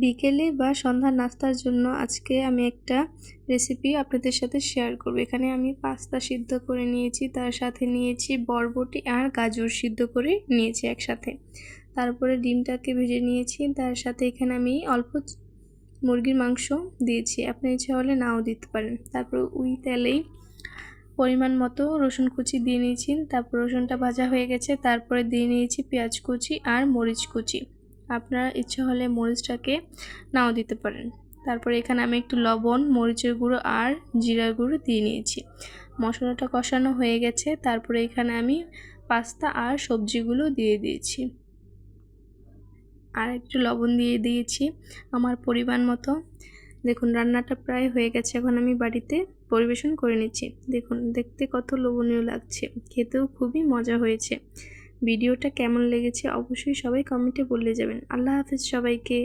বিকেলে বা সন্ধ্যার নাস্তার জন্য আজকে আমি একটা রেসিপি আপনাদের সাথে শেয়ার করব। এখানে আমি পাস্তা সিদ্ধ করে নিয়েছি, তার সাথে নিয়েছি বরবটি আর গাজর সিদ্ধ করে নিয়েছি একসাথে। তারপরে ডিমটাকে ভেজে নিয়েছি, তার সাথে এখানে আমি অল্প মুরগির মাংস দিয়েছি, আপনি ইচ্ছা হলে নাও দিতে পারেন। তারপর ওই তেলেই পরিমাণ মতো রসুন কুচি দিয়ে নিয়েছি। তারপর রসুনটা ভাজা হয়ে গেছে, তারপরে দিয়ে নিয়েছি পেঁয়াজ কুচি আর মরিচ কুচি, আপনার ইচ্ছা হলে মরিচটাকে নাও দিতে পারেন। তারপরে এখানে আমি একটু লবণ, মরিচের গুঁড়ো আর জিরার গুঁড়ো দিয়ে নিয়েছি। মশলাটা কষানো হয়ে গেছে, তারপরে এখানে আমি পাস্তা আর সবজিগুলো দিয়ে দিয়েছি আর একটু লবণ দিয়ে দিয়েছি আমার পরিমাণ মতো। দেখুন রান্নাটা প্রায় হয়ে গেছে, এখন আমি বাড়িতে পরিবেশন করে নিচ্ছি। দেখুন দেখতে কত লোভনীয় লাগছে, খেতেও খুবই মজা হয়েছে। ভিডিওটা কেমন লেগেছে অবশ্যই সবাই কমেন্টে বলে যাবেন। আল্লাহ হাফেজ সবাইকে।